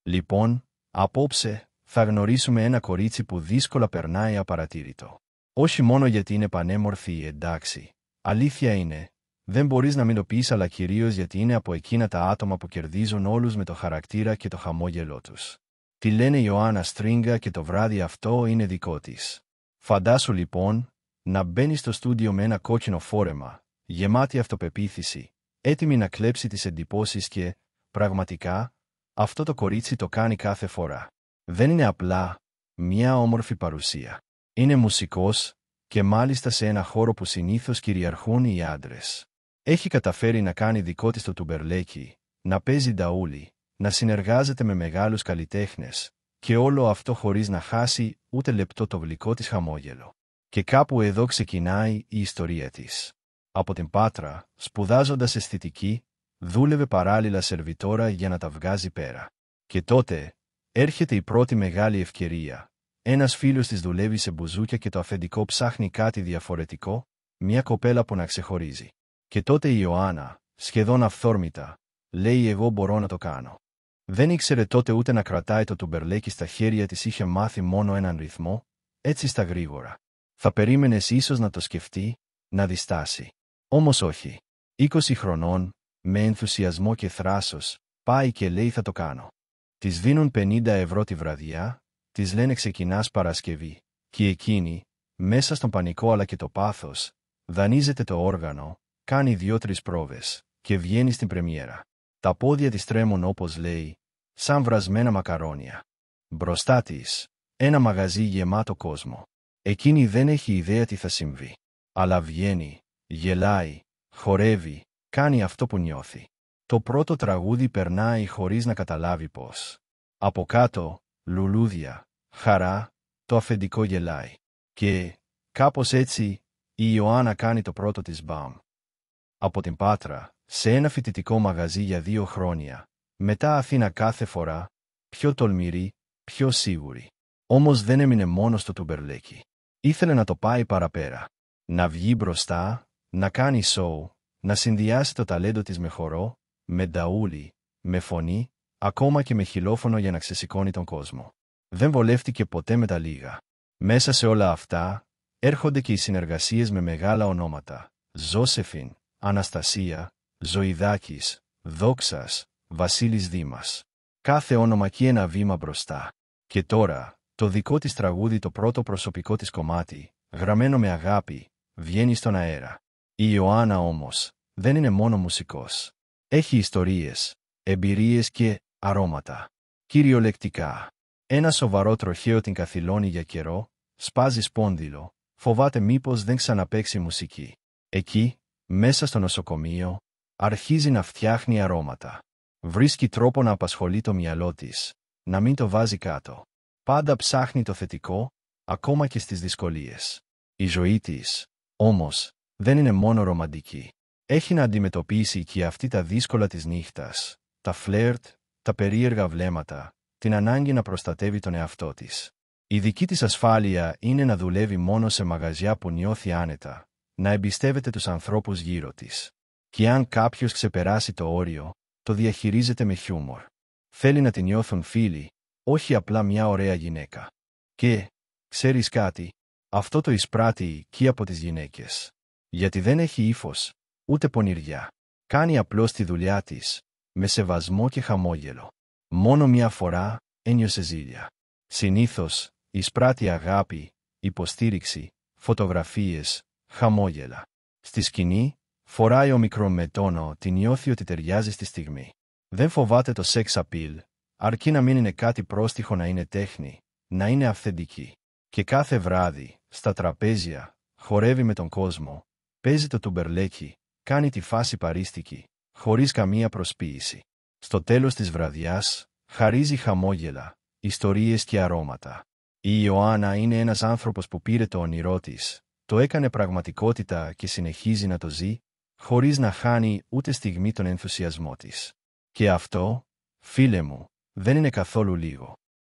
Λοιπόν, απόψε, θα γνωρίσουμε ένα κορίτσι που δύσκολα περνάει απαρατήρητο. Όχι μόνο γιατί είναι πανέμορφη, εντάξει. Αλήθεια είναι, δεν μπορείς να μην το πεις, αλλά κυρίως γιατί είναι από εκείνα τα άτομα που κερδίζουν όλους με το χαρακτήρα και το χαμόγελό τους. Τη λένε Ιωάννα Στρίγκα και το βράδυ αυτό είναι δικό της. Φαντάσου λοιπόν, να μπαίνει στο στούντιο με ένα κόκκινο φόρεμα, γεμάτη αυτοπεποίθηση, έτοιμη να κλέψει τις εντυπώσεις και, πραγματικά, αυτό το κορίτσι το κάνει κάθε φορά. Δεν είναι απλά μια όμορφη παρουσία. Είναι μουσικός, και μάλιστα σε ένα χώρο που συνήθως κυριαρχούν οι άντρες. Έχει καταφέρει να κάνει δικό της το τουμπερλέκι, να παίζει νταούλι, να συνεργάζεται με μεγάλους καλλιτέχνες, και όλο αυτό χωρίς να χάσει ούτε λεπτό το γλυκό της χαμόγελο. Και κάπου εδώ ξεκινάει η ιστορία της. Από την Πάτρα, σπουδάζοντας αισθητική, δούλευε παράλληλα σερβιτόρα για να τα βγάζει πέρα. Και τότε, έρχεται η πρώτη μεγάλη ευκαιρία. Ένας φίλος της δουλεύει σε μπουζούκια και το αφεντικό ψάχνει κάτι διαφορετικό, μια κοπέλα που να ξεχωρίζει. Και τότε η Ιωάννα, σχεδόν αυθόρμητα, λέει εγώ μπορώ να το κάνω. Δεν ήξερε τότε ούτε να κρατάει το τουμπερλέκι στα χέρια της, είχε μάθει μόνο έναν ρυθμό, έτσι στα γρήγορα. Θα περίμενες ίσως να το σκεφτεί, να διστάσει. Όμως όχι. 20 χρονών, με ενθουσιασμό και θράσος, πάει και λέει θα το κάνω. Της δίνουν 50 ευρώ τη βραδιά, της λένε ξεκινάς Παρασκευή, και εκείνη, μέσα στον πανικό αλλά και το πάθος, δανείζεται το όργανο, κάνει 2-3 πρόβες, και βγαίνει στην πρεμιέρα. Τα πόδια της τρέμουν όπως λέει, σαν βρασμένα μακαρόνια. Μπροστά της, ένα μαγαζί γεμάτο κόσμο. Εκείνη δεν έχει ιδέα τι θα συμβεί. Αλλά βγαίνει, γελάει, χορεύει, κάνει αυτό που νιώθει. Το πρώτο τραγούδι περνάει χωρίς να καταλάβει πώς. Από κάτω, λουλούδια, χαρά, το αφεντικό γελάει. Και, κάπως έτσι, η Ιωάννα κάνει το πρώτο της μπαμ. Από την Πάτρα, σε ένα φοιτητικό μαγαζί για 2 χρόνια, μετά Αθήνα κάθε φορά, πιο τολμηρή, πιο σίγουρη. Όμως δεν έμεινε μόνο στο τουμπερλέκι. Ήθελε να το πάει παραπέρα. Να βγει μπροστά, να κάνει σόου, να συνδυάσει το ταλέντο της με χορό, με νταούλι, με φωνή, ακόμα και με χιλόφωνο για να ξεσηκώνει τον κόσμο. Δεν βολεύτηκε ποτέ με τα λίγα. Μέσα σε όλα αυτά, έρχονται και οι συνεργασίες με μεγάλα ονόματα. Ζώσεφιν, Αναστασία, Ζωηδάκης, Δόξας, Βασίλης Δήμας. Κάθε όνομα και ένα βήμα μπροστά. Και τώρα, το δικό της τραγούδι, το πρώτο προσωπικό της κομμάτι, γραμμένο με αγάπη, βγαίνει στον αέρα. Η Ιωάννα όμως, δεν είναι μόνο μουσικός. Έχει ιστορίες, εμπειρίες και αρώματα. Κυριολεκτικά. Ένα σοβαρό τροχαίο την καθυλώνει για καιρό, σπάζει σπόνδυλο, φοβάται μήπως δεν ξαναπαίξει μουσική. Εκεί, μέσα στο νοσοκομείο, αρχίζει να φτιάχνει αρώματα. Βρίσκει τρόπο να απασχολεί το μυαλό της, να μην το βάζει κάτω. Πάντα ψάχνει το θετικό, ακόμα και στις δυσκολίες. Η ζωή της, όμως, δεν είναι μόνο ρομαντική. Έχει να αντιμετωπίσει και αυτή τα δύσκολα της νύχτας, τα φλερτ, τα περίεργα βλέμματα, την ανάγκη να προστατεύει τον εαυτό της. Η δική της ασφάλεια είναι να δουλεύει μόνο σε μαγαζιά που νιώθει άνετα, να εμπιστεύεται τους ανθρώπους γύρω της. Και αν κάποιος ξεπεράσει το όριο, το διαχειρίζεται με χιούμορ. Θέλει να την νιώθουν φίλοι, όχι απλά μια ωραία γυναίκα. Και, ξέρεις κάτι, αυτό το εισπράττει και από τις γυναίκες. Γιατί δεν έχει ύφος, ούτε πονηριά. Κάνει απλώς τη δουλειά της, με σεβασμό και χαμόγελο. Μόνο μια φορά ένιωσε ζήλια. Συνήθως, εισπράττει αγάπη, υποστήριξη, φωτογραφίες, χαμόγελα. Στη σκηνή, φοράει όμικρον με τόνο, την νιώθει ότι ταιριάζει στη στιγμή. Δεν φοβάται το sex appeal, αρκεί να μην είναι κάτι πρόστιχο, να είναι τέχνη, να είναι αυθεντική. Και κάθε βράδυ, στα τραπέζια, χορεύει με τον κόσμο, παίζει το τουμπερλέκι, κάνει τη φάση παρίστικη, χωρίς καμία προσποίηση. Στο τέλος της βραδιάς, χαρίζει χαμόγελα, ιστορίες και αρώματα. Η Ιωάννα είναι ένας άνθρωπος που πήρε το όνειρό της, το έκανε πραγματικότητα και συνεχίζει να το ζει, χωρίς να χάνει ούτε στιγμή τον ενθουσιασμό της. Και αυτό, φίλε μου, δεν είναι καθόλου λίγο.